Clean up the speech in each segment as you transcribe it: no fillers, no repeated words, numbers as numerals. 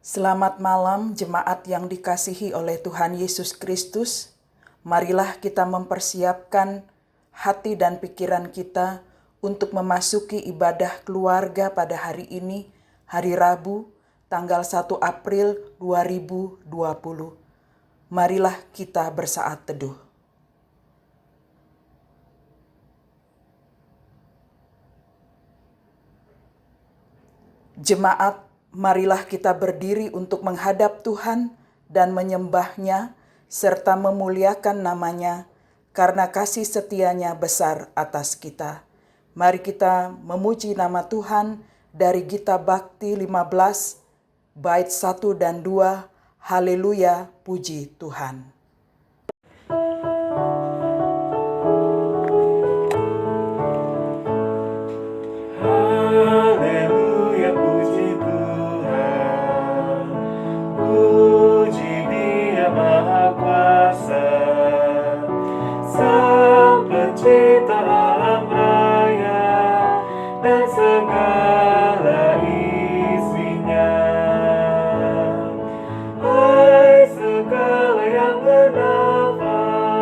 Selamat malam jemaat yang dikasihi oleh Tuhan Yesus Kristus. Marilah kita mempersiapkan hati dan pikiran kita untuk memasuki ibadah keluarga pada hari ini, hari Rabu, tanggal 1 April 2020. Marilah kita bersaat teduh. Jemaat, marilah kita berdiri untuk menghadap Tuhan dan menyembah-Nya serta memuliakan nama-Nya karena kasih setia-Nya besar atas kita. Mari kita memuji nama Tuhan dari Gita Bhakti 15, bait 1 dan 2, Haleluya, puji Tuhan. Haleluya, puji Tuhan, puji Dia Maha Kuasa, Sang Pencipta alam raya dan segala isinya. Hai segala yang bernafas,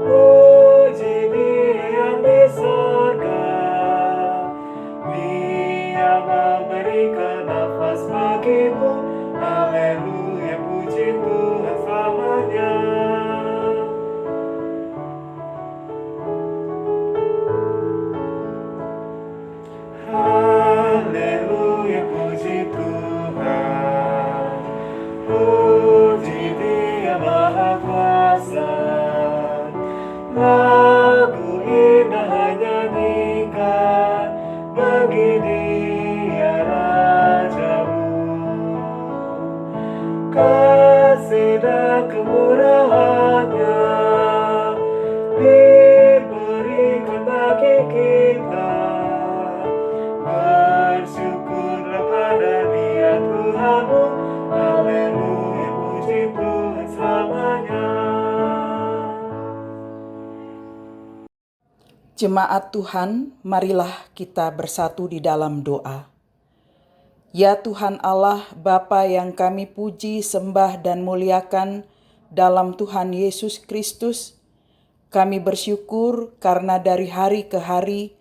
puji Dia yang di sorga. Dia memberikan nafas bagimu. Haleluya, puji Tuhan selamanya. Haleluya, puji Tuhan, puji Dia Maha Kuasa. Lagu indah nyanyikan bagi Dia Rajamu. Kasih dan kemurahan-Nya diberikan bagi kita. Bersyukurlah pada Dia Tuhanmu. Haleluya, puji Tuhan selamanya. Jemaat Tuhan, marilah kita bersatu di dalam doa. Ya Tuhan Allah, Bapa yang kami puji, sembah dan muliakan dalam Tuhan Yesus Kristus, kami bersyukur karena dari hari ke hari,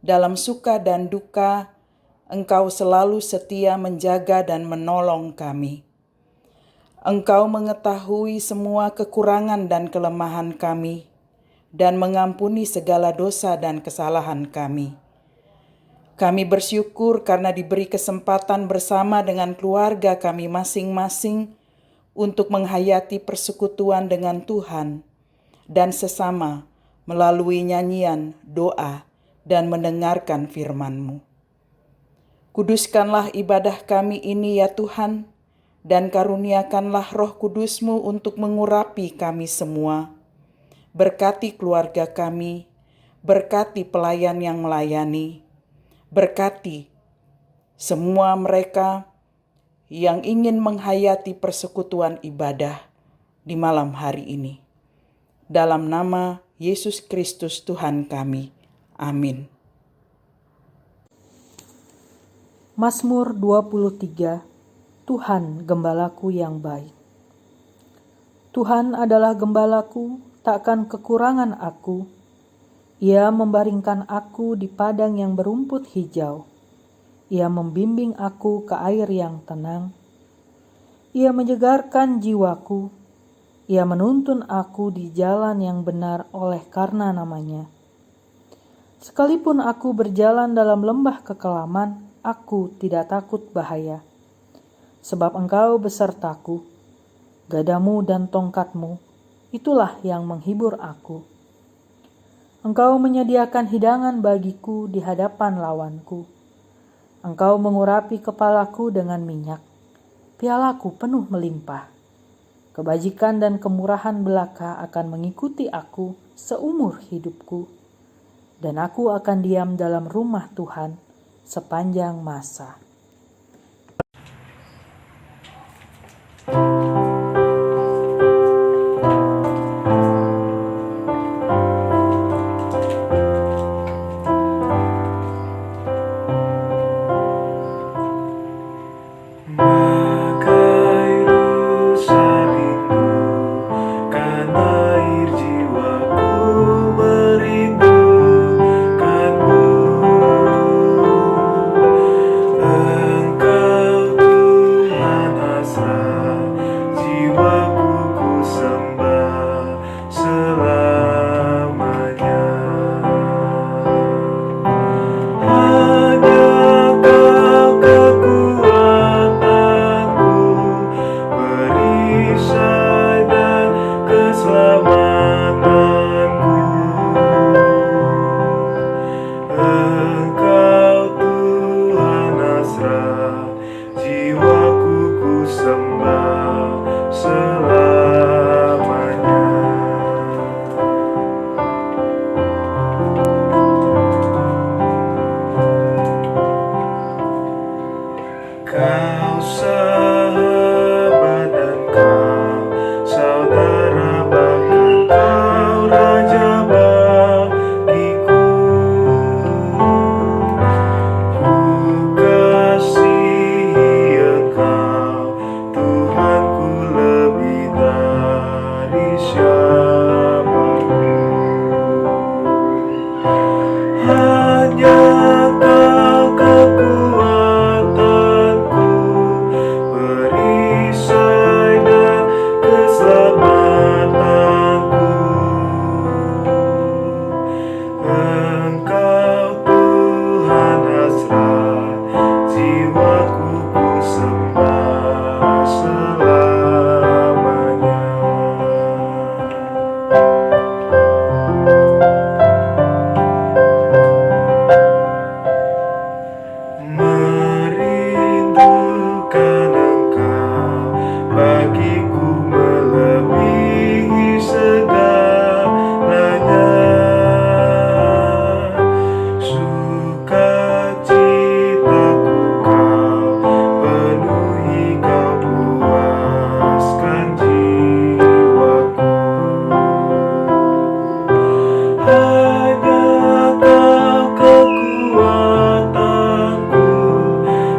dalam suka dan duka, Engkau selalu setia menjaga dan menolong kami. Engkau mengetahui semua kekurangan dan kelemahan kami, dan mengampuni segala dosa dan kesalahan kami. Kami bersyukur karena diberi kesempatan bersama dengan keluarga kami masing-masing untuk menghayati persekutuan dengan Tuhan dan sesama melalui nyanyian, doa, dan mendengarkan firman-Mu. Kuduskanlah ibadah kami ini ya Tuhan, dan karuniakanlah Roh Kudus-Mu untuk mengurapi kami semua. Berkati keluarga kami, berkati pelayan yang melayani, berkati semua mereka yang ingin menghayati persekutuan ibadah di malam hari ini. Dalam nama Yesus Kristus Tuhan kami. Amin. Mazmur 23. Tuhan gembalaku yang baik. Tuhan adalah gembalaku, takkan kekurangan aku. Ia membaringkan aku di padang yang berumput hijau. Ia membimbing aku ke air yang tenang. Ia menyegarkan jiwaku. Ia menuntun aku di jalan yang benar oleh karena nama-Nya. Sekalipun aku berjalan dalam lembah kekelaman, aku tidak takut bahaya. Sebab Engkau besertaku, gadamu dan tongkatmu, itulah yang menghibur aku. Engkau menyediakan hidangan bagiku di hadapan lawanku. Engkau mengurapi kepalaku dengan minyak, pialaku penuh melimpah. Kebajikan dan kemurahan belaka akan mengikuti aku seumur hidupku, dan aku akan diam dalam rumah Tuhan sepanjang masa. nasrah, jiwaku ku sembah selamanya. Hanya Kau kekuatanku, perisai dan keselamatanku. Engkau Tuhan nasrah, jiwaku ku sembah selamanya. Kau sahabat dan kau saudara, bahkan kau raja bagiku. Ku kasihi Engkau, Tuhanku, lebih dari siapapun. Hanya Kau kekuatanku, perisai dan keselamatanku. Engkau Tuhan hasrat, jiwaku ku sembah selamanya. Merindukan Engkau, bagiku melebihi segalanya. Sukacitaku Kau penuhi, Kau puaskan jiwaku. Hanya Kau kekuatanku,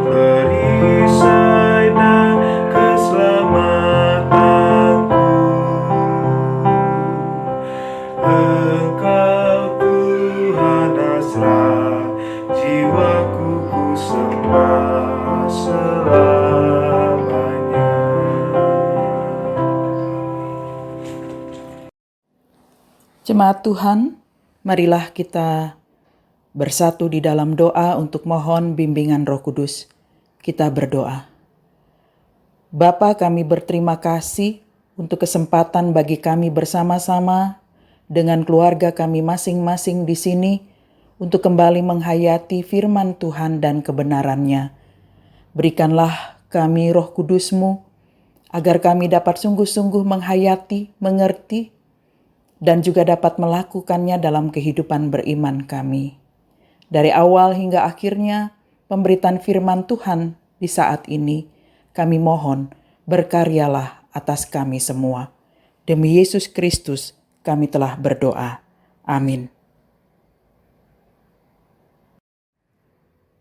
perisai dan keselamatanku. Engkau Tuhan hasrat, jiwaku ku sembah selamanya. Jemaat Tuhan, marilah kita bersatu di dalam doa untuk mohon bimbingan Roh Kudus. Kita berdoa. Bapa, kami berterima kasih untuk kesempatan bagi kami bersama-sama dengan keluarga kami masing-masing di sini untuk kembali menghayati firman Tuhan dan kebenarannya. Berikanlah kami Roh Kudus-Mu agar kami dapat sungguh-sungguh menghayati, mengerti, dan juga dapat melakukannya dalam kehidupan beriman kami. Dari awal hingga akhirnya pemberitaan firman Tuhan di saat ini, kami mohon berkaryalah atas kami semua. Demi Yesus Kristus kami telah berdoa. Amin.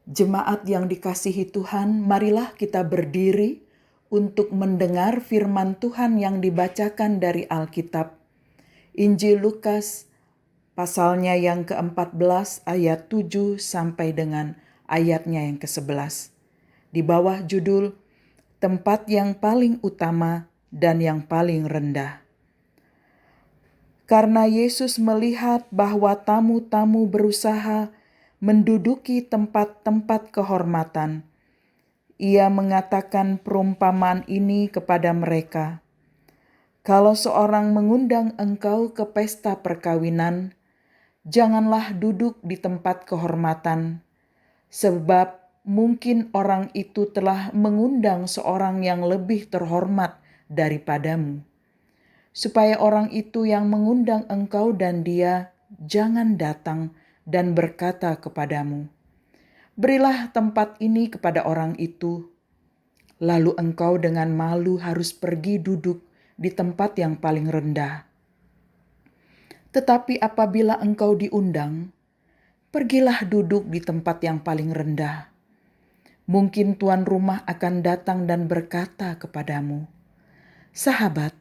Jemaat yang dikasihi Tuhan, marilah kita berdiri untuk mendengar firman Tuhan yang dibacakan dari Alkitab. Injil Lukas pasalnya yang ke-14 ayat 7 sampai dengan ayatnya yang ke-11. Di bawah judul Tempat yang paling utama dan yang paling rendah. Karena Yesus melihat bahwa tamu-tamu berusaha menduduki tempat-tempat kehormatan, Ia mengatakan perumpamaan ini kepada mereka. Kalau seorang mengundang engkau ke pesta perkawinan, janganlah duduk di tempat kehormatan, sebab mungkin orang itu telah mengundang seorang yang lebih terhormat daripadamu. Supaya orang itu yang mengundang engkau dan dia jangan datang dan berkata kepadamu, "Berilah tempat ini kepada orang itu." Lalu engkau dengan malu harus pergi duduk di tempat yang paling rendah. Tetapi apabila engkau diundang, pergilah duduk di tempat yang paling rendah. Mungkin tuan rumah akan datang dan berkata kepadamu, "Sahabat,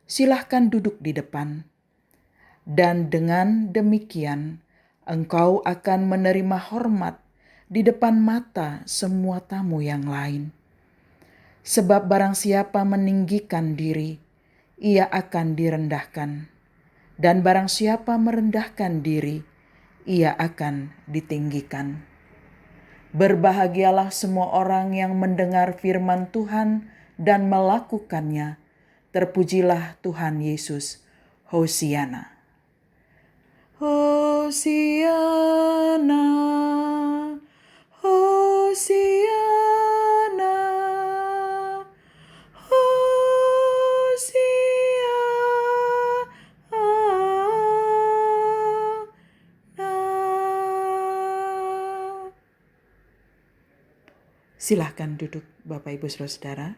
silahkan duduk di depan." Dan dengan demikian, engkau akan menerima hormat di depan mata semua tamu yang lain. Sebab barang siapa meninggikan diri, ia akan direndahkan. Dan barang siapa merendahkan diri, ia akan ditinggikan. Berbahagialah semua orang yang mendengar firman Tuhan dan melakukannya. Terpujilah Tuhan Yesus. Hosiana. Hosiana, Hosiana, Hosiana. Silahkan duduk Bapak Ibu Saudara-saudara.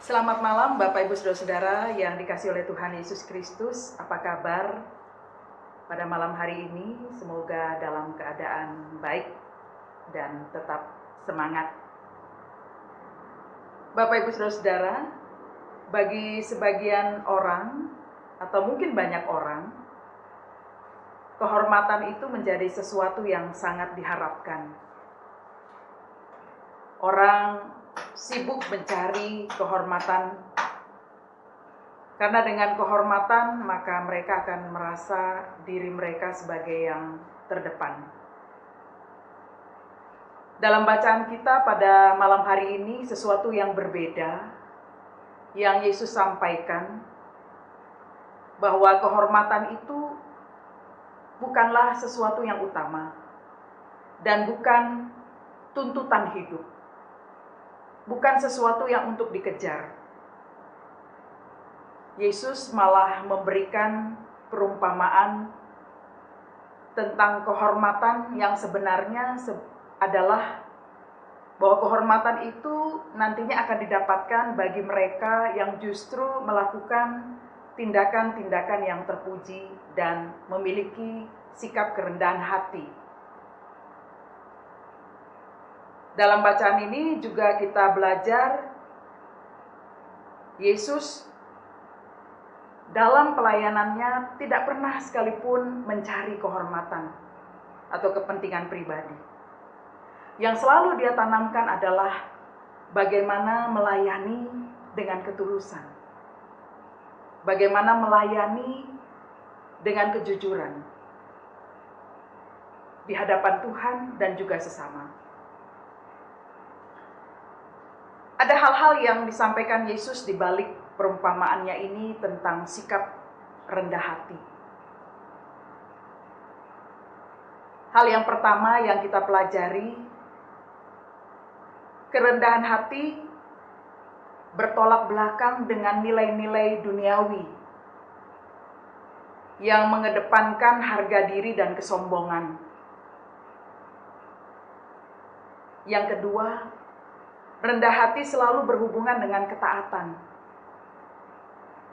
Selamat malam Bapak Ibu Saudara-saudara yang dikasihi oleh Tuhan Yesus Kristus. Apa kabar pada malam hari ini? Semoga dalam keadaan baik dan tetap semangat. Bapak Ibu Saudara-saudara, bagi sebagian orang atau mungkin banyak orang, kehormatan itu menjadi sesuatu yang sangat diharapkan. Orang sibuk mencari kehormatan, karena dengan kehormatan maka mereka akan merasa diri mereka sebagai yang terdepan. Dalam bacaan kita pada malam hari ini sesuatu yang berbeda yang Yesus sampaikan, bahwa kehormatan itu bukanlah sesuatu yang utama dan bukan tuntutan hidup. Bukan sesuatu yang untuk dikejar. Yesus malah memberikan perumpamaan tentang kehormatan yang sebenarnya adalah bahwa kehormatan itu nantinya akan didapatkan bagi mereka yang justru melakukan tindakan-tindakan yang terpuji dan memiliki sikap kerendahan hati. Dalam bacaan ini juga kita belajar Yesus dalam pelayanannya tidak pernah sekalipun mencari kehormatan atau kepentingan pribadi. Yang selalu dia tanamkan adalah bagaimana melayani dengan ketulusan. Bagaimana melayani dengan kejujuran di hadapan Tuhan dan juga sesama. Ada hal-hal yang disampaikan Yesus di balik perumpamaannya ini tentang sikap rendah hati. Hal yang pertama yang kita pelajari, kerendahan hati bertolak belakang dengan nilai-nilai duniawi yang mengedepankan harga diri dan kesombongan. Yang kedua, rendah hati selalu berhubungan dengan ketaatan.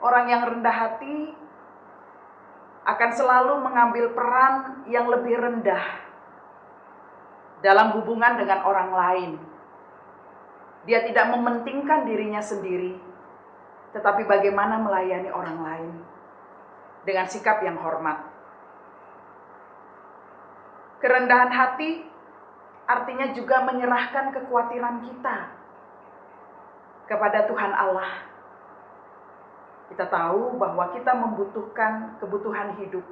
Orang yang rendah hati akan selalu mengambil peran yang lebih rendah dalam hubungan dengan orang lain. Dia tidak mementingkan dirinya sendiri, tetapi bagaimana melayani orang lain dengan sikap yang hormat. Kerendahan hati artinya juga menyerahkan kekhawatiran kita kepada Tuhan Allah. Kita tahu bahwa kita membutuhkan kebutuhan hidup.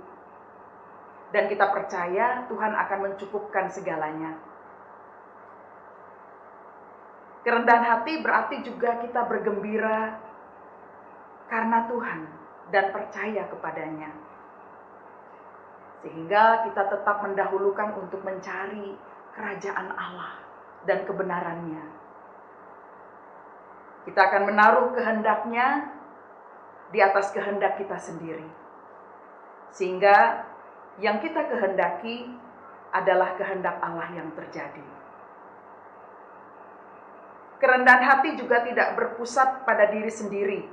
Dan kita percaya Tuhan akan mencukupkan segalanya. Kerendahan hati berarti juga kita bergembira karena Tuhan dan percaya kepadanya. Sehingga kita tetap mendahulukan untuk mencari kerajaan Allah dan kebenarannya. Kita akan menaruh kehendaknya di atas kehendak kita sendiri. Sehingga yang kita kehendaki adalah kehendak Allah yang terjadi. Kerendahan hati juga tidak berpusat pada diri sendiri.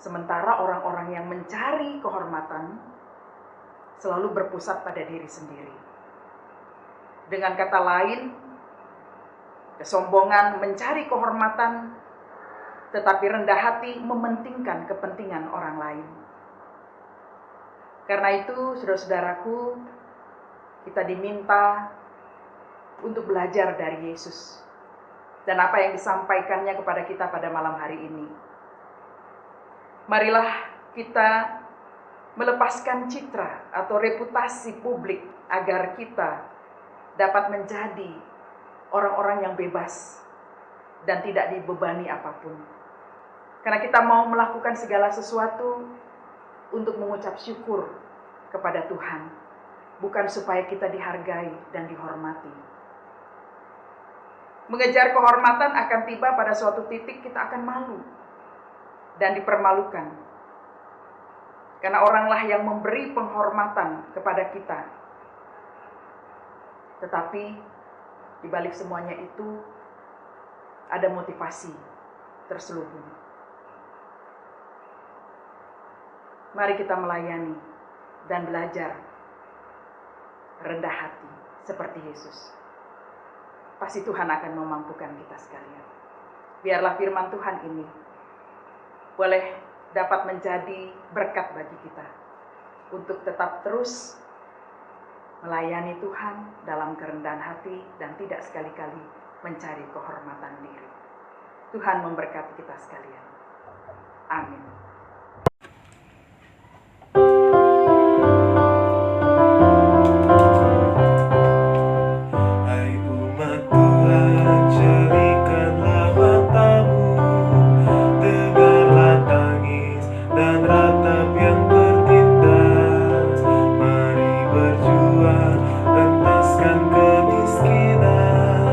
Sementara orang-orang yang mencari kehormatan selalu berpusat pada diri sendiri. Dengan kata lain, kesombongan mencari kehormatan, tetapi rendah hati mementingkan kepentingan orang lain. Karena itu, saudara-saudaraku, kita diminta untuk belajar dari Yesus dan apa yang disampaikannya kepada kita pada malam hari ini. Marilah kita melepaskan citra atau reputasi publik agar kita dapat menjadi orang-orang yang bebas dan tidak dibebani apapun. Karena kita mau melakukan segala sesuatu untuk mengucap syukur kepada Tuhan, bukan supaya kita dihargai dan dihormati. Mengejar kehormatan akan tiba pada suatu titik kita akan malu dan dipermalukan. Karena oranglah yang memberi penghormatan kepada kita. Tetapi di balik semuanya itu ada motivasi terselubung. Mari kita melayani dan belajar rendah hati seperti Yesus. Pasti Tuhan akan memampukan kita sekalian. Biarlah firman Tuhan ini boleh dapat menjadi berkat bagi kita untuk tetap terus melayani Tuhan dalam kerendahan hati dan tidak sekali-kali mencari kehormatan diri. Tuhan memberkati kita sekalian. Amin. Hai umat Tuhan, jadikanlah matamu, dengarlah tangis dan ratap yang tertindas. Mari berjuang, entaskan kemiskinan,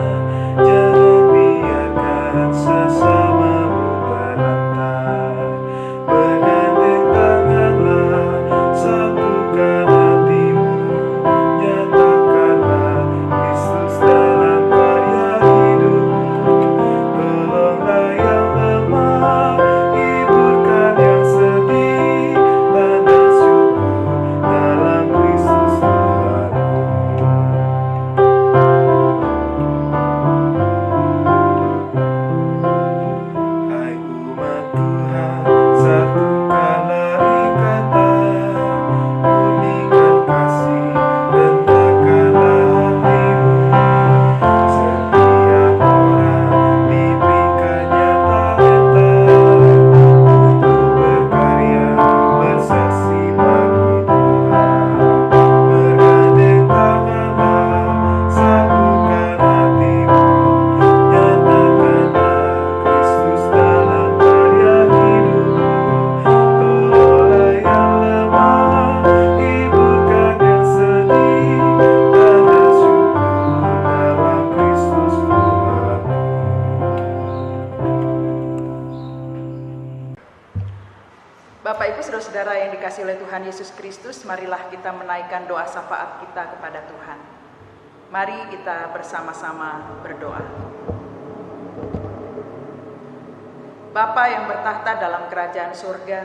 jangan biarkan sesamamu berantai. Bergandeng tanganlah, satukan hatimu, nyatakanlah Kristus dalam karya hidupmu. Tolonglah yang lemah, hiburkan yang sedih, tanda syukur dalam Kristus Tuhanmu. Hai umat Tuhan, satukanlah ikatan, murnikan kasih, rendahkanlah hatimu. Setiap orang diberikannya talenta untuk berkarya, bersaksi bagi Tuhan. Bergandeng tanganlah, satukan hatimu, nyatakanlah Kristus dalam karya hidupmu. Tolonglah yang lemah, hiburkan yang sedih, tanda syukur dalam Kristus Tuhanmu. Bapak Ibu Saudara-saudara yang dikasihi oleh Tuhan Yesus Kristus, marilah kita menaikkan doa syafaat kita kepada Tuhan. Mari kita bersama-sama berdoa. Bapa yang bertahta dalam kerajaan surga,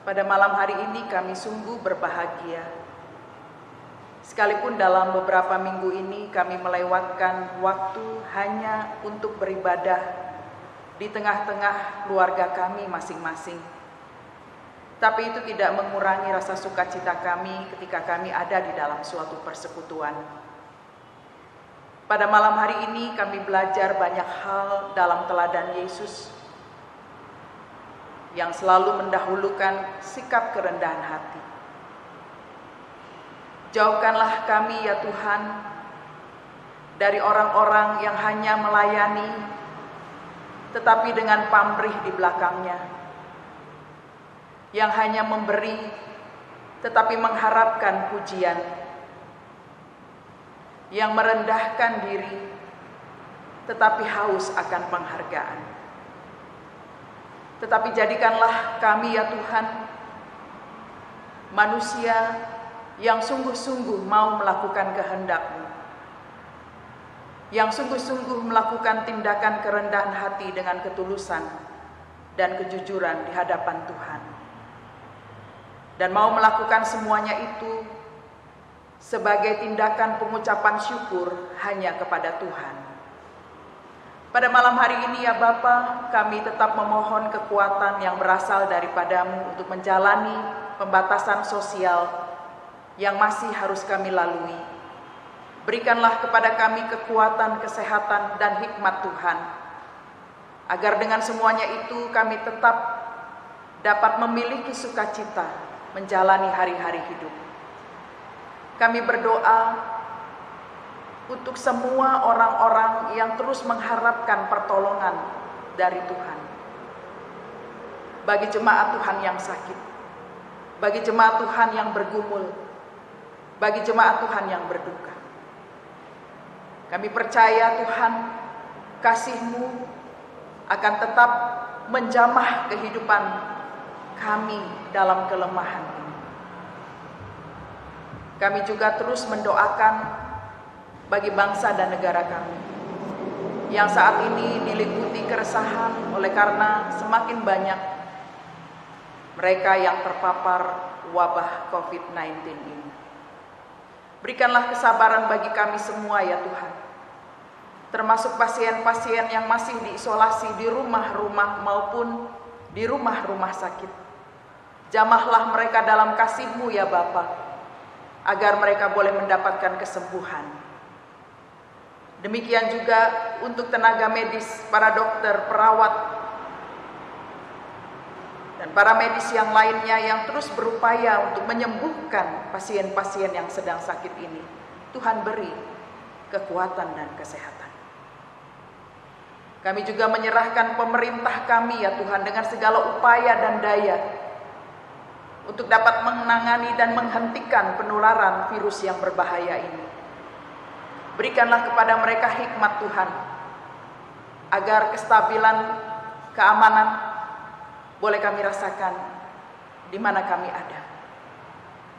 pada malam hari ini kami sungguh berbahagia. Sekalipun dalam beberapa minggu ini kami melewatkan waktu hanya untuk beribadah di tengah-tengah keluarga kami masing-masing. Tapi itu tidak mengurangi rasa sukacita kami ketika kami ada di dalam suatu persekutuan. Pada malam hari ini kami belajar banyak hal dalam teladan Yesus yang selalu mendahulukan sikap kerendahan hati. Jauhkanlah kami ya Tuhan dari orang-orang yang hanya melayani tetapi dengan pamrih di belakangnya, yang hanya memberi tetapi mengharapkan pujian, yang merendahkan diri tetapi haus akan penghargaan. Tetapi jadikanlah kami ya Tuhan manusia yang sungguh-sungguh mau melakukan kehendak-Mu, yang sungguh-sungguh melakukan tindakan kerendahan hati dengan ketulusan dan kejujuran di hadapan Tuhan, dan mau melakukan semuanya itu sebagai tindakan pengucapan syukur hanya kepada Tuhan. Pada malam hari ini ya Bapa, kami tetap memohon kekuatan yang berasal daripada-Mu untuk menjalani pembatasan sosial yang masih harus kami lalui, Berikanlah kepada kami kekuatan, kesehatan, dan hikmat Tuhan, agar dengan semuanya itu kami tetap dapat memiliki sukacita menjalani hari-hari hidup. Kami berdoa untuk semua orang-orang yang terus mengharapkan pertolongan dari Tuhan. Bagi jemaat Tuhan yang sakit, bagi jemaat Tuhan yang bergumul, bagi jemaat Tuhan yang berduka. Kami percaya Tuhan, kasih-Mu akan tetap menjamah kehidupan kami dalam kelemahan ini. Kami juga terus mendoakan bagi bangsa dan negara kami yang saat ini diliputi keresahan oleh karena semakin banyak mereka yang terpapar wabah COVID-19 ini. Berikanlah kesabaran bagi kami semua ya Tuhan, termasuk pasien-pasien yang masih diisolasi di rumah-rumah maupun di rumah-rumah sakit. Jamahlah mereka dalam kasih-Mu ya Bapa, agar mereka boleh mendapatkan kesembuhan. Demikian juga untuk tenaga medis, para dokter, perawat, dan para medis yang lainnya yang terus berupaya untuk menyembuhkan pasien-pasien yang sedang sakit ini. Tuhan beri kekuatan dan kesehatan. Kami juga menyerahkan pemerintah kami ya Tuhan dengan segala upaya dan daya untuk dapat menangani dan menghentikan penularan virus yang berbahaya ini. Berikanlah kepada mereka hikmat Tuhan, agar kestabilan, keamanan boleh kami rasakan di mana kami ada,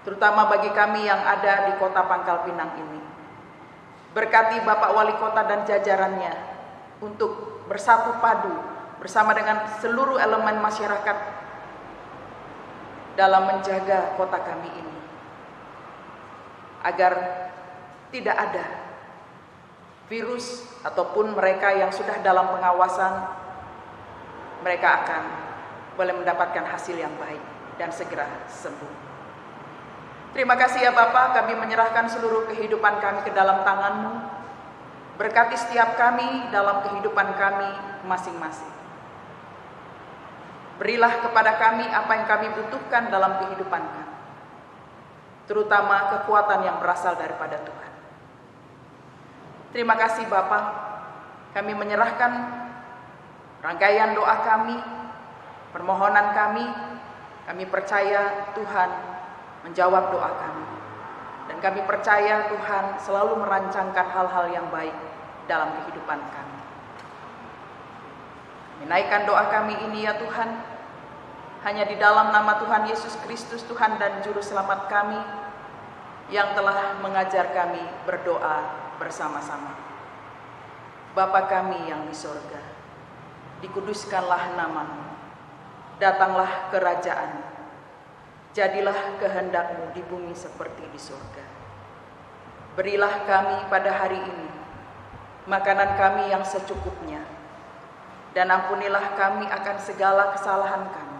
terutama bagi kami yang ada di kota Pangkal Pinang ini. Berkati Bapak Wali Kota dan jajarannya untuk bersatu padu bersama dengan seluruh elemen masyarakat dalam menjaga kota kami ini, agar tidak ada virus ataupun mereka yang sudah dalam pengawasan, mereka akan boleh mendapatkan hasil yang baik dan segera sembuh. Terima kasih ya Bapa, kami menyerahkan seluruh kehidupan kami ke dalam tangan-Mu. Berkati setiap kami dalam kehidupan kami masing-masing. Berilah kepada kami apa yang kami butuhkan dalam kehidupan kami, terutama kekuatan yang berasal daripada Tuhan. Terima kasih Bapa, kami menyerahkan rangkaian doa kami, permohonan kami percaya Tuhan menjawab doa kami. Dan kami percaya Tuhan selalu merancangkan hal-hal yang baik dalam kehidupan kami. Menaikkan doa kami ini ya Tuhan, hanya di dalam nama Tuhan Yesus Kristus, Tuhan dan Juru Selamat kami, yang telah mengajar kami berdoa bersama-sama. Bapa kami yang di sorga, dikuduskanlah nama-Mu. Datanglah kerajaan-Mu, jadilah kehendak-Mu di bumi seperti di surga. Berilah kami pada hari ini makanan kami yang secukupnya, dan ampunilah kami akan segala kesalahan kami,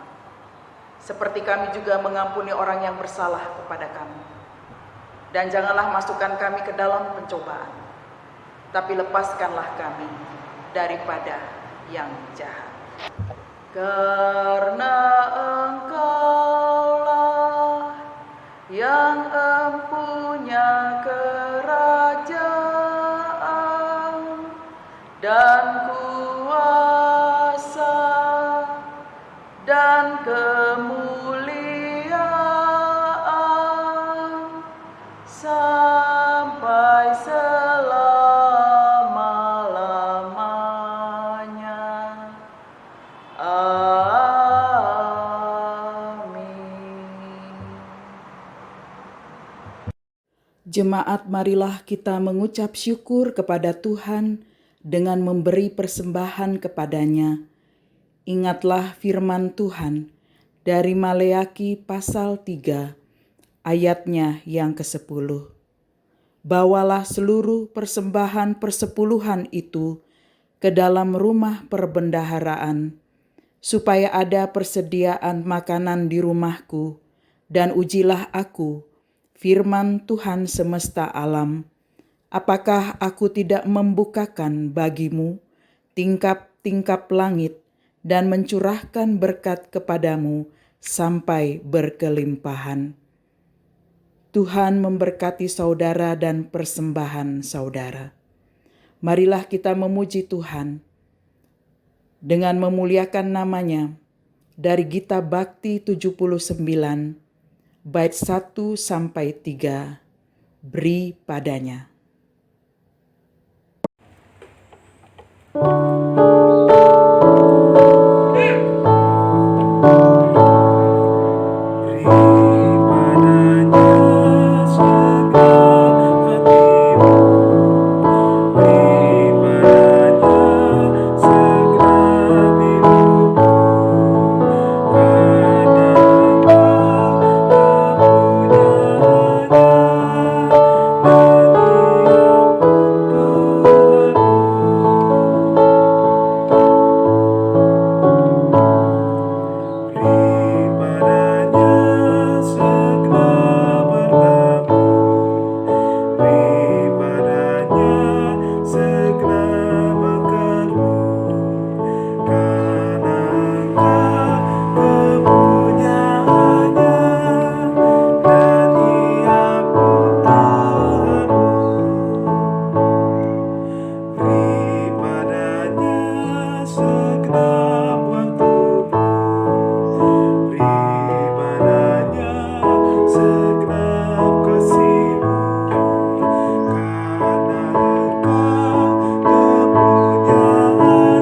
seperti kami juga mengampuni orang yang bersalah kepada kami. Dan janganlah masukkan kami ke dalam pencobaan, tapi lepaskanlah kami daripada yang jahat. Karena Engkaulah yang empunya kerajaan dan kuasa dan kemuliaan sampai selama-lamanya. Jemaat, marilah kita mengucap syukur kepada Tuhan dengan memberi persembahan kepadanya. Ingatlah firman Tuhan dari Maleaki pasal 3, ayatnya yang ke-10. Bawalah seluruh persembahan persepuluhan itu ke dalam rumah perbendaharaan, supaya ada persediaan makanan di rumahku, dan ujilah aku, firman Tuhan semesta alam, Apakah aku tidak membukakan bagimu tingkap-tingkap langit dan mencurahkan berkat kepadamu sampai berkelimpahan? Tuhan memberkati saudara dan persembahan saudara. Marilah kita memuji Tuhan dengan memuliakan namanya dari Gita Bakti 79, bait 1 sampai 3, beri padanya. Beri padanya segenap hatimu, beri padanya segenap hidupmu, karena Engkau kepunyaannya, dan Ia pun Tuhanmu. Beri padanya segenap hartamu, beri padanya segenap bakarmu, karena Engkau kepunyaannya, dan Ia pun Tuhanmu. Beri padanya segenap waktumu, beri padanya segenap kasihmu, karena Engkau kepunyaannya,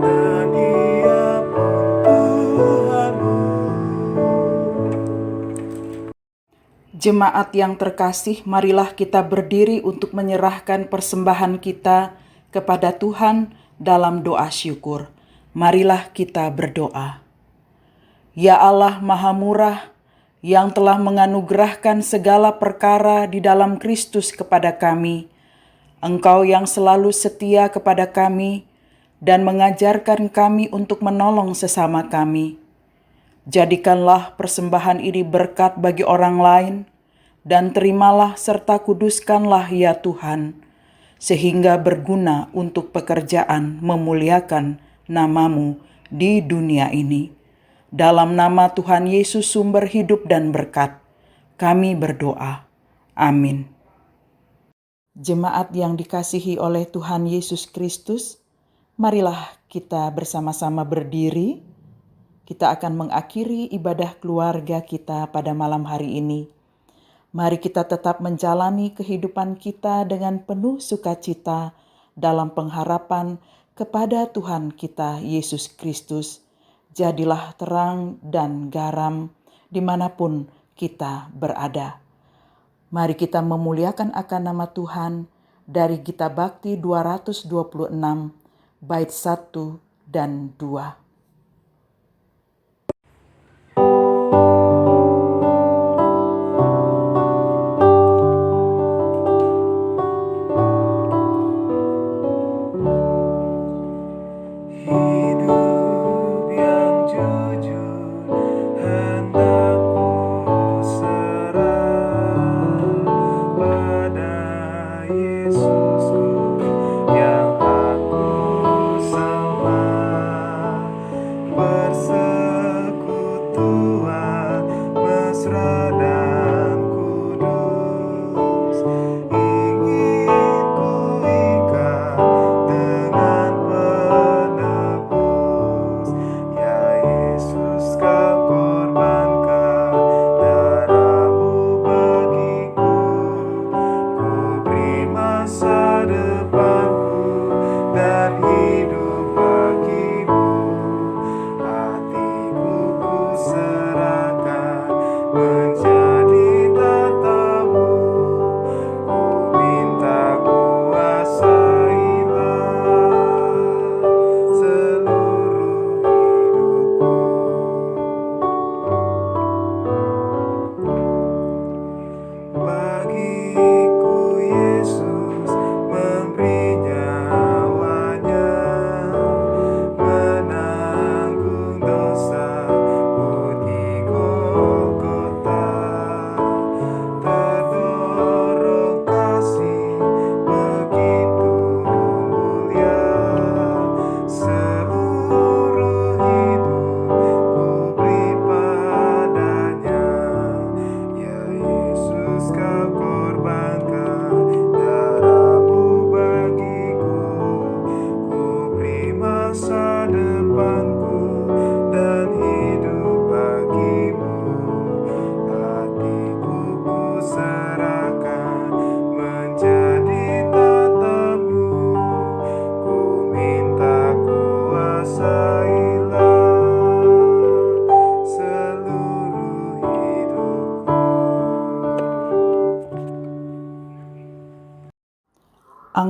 dan Ia pun Tuhanmu. Jemaat yang terkasih, marilah kita berdiri untuk menyerahkan persembahan kita kepada Tuhan dalam doa syukur. Marilah kita berdoa. Ya Allah Maha Murah, yang telah menganugerahkan segala perkara di dalam Kristus kepada kami, Engkau yang selalu setia kepada kami dan mengajarkan kami untuk menolong sesama kami. Jadikanlah persembahan ini berkat bagi orang lain, dan terimalah serta kuduskanlah ya Tuhan, sehingga berguna untuk pekerjaan memuliakan nama-Mu di dunia ini. Dalam nama Tuhan Yesus sumber hidup dan berkat, kami berdoa. Amin. Jemaat yang dikasihi oleh Tuhan Yesus Kristus, marilah kita bersama-sama berdiri. Kita akan mengakhiri ibadah keluarga kita pada malam hari ini. Mari kita tetap menjalani kehidupan kita dengan penuh sukacita dalam pengharapan kepada Tuhan kita Yesus Kristus. Jadilah terang dan garam dimanapun kita berada. Mari kita memuliakan akan nama Tuhan dari Gita Bakti 226, bait 1 dan 2. Hidup yang jujur hendak ku serah pada Yesusku yang aku sembah.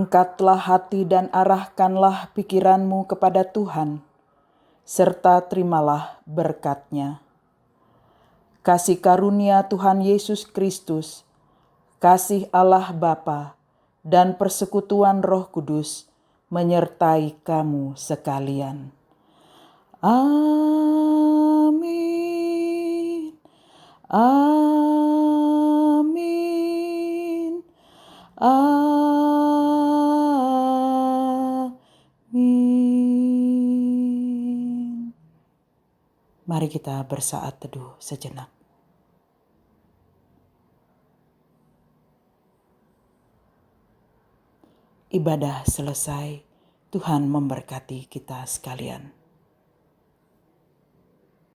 Angkatlah hati dan arahkanlah pikiranmu kepada Tuhan, serta terimalah berkat-Nya. Kasih karunia Tuhan Yesus Kristus, kasih Allah Bapa, dan persekutuan Roh Kudus menyertai kamu sekalian. Amin. Amin. Amin. Mari kita bersaat teduh sejenak. Ibadah selesai, Tuhan memberkati kita sekalian.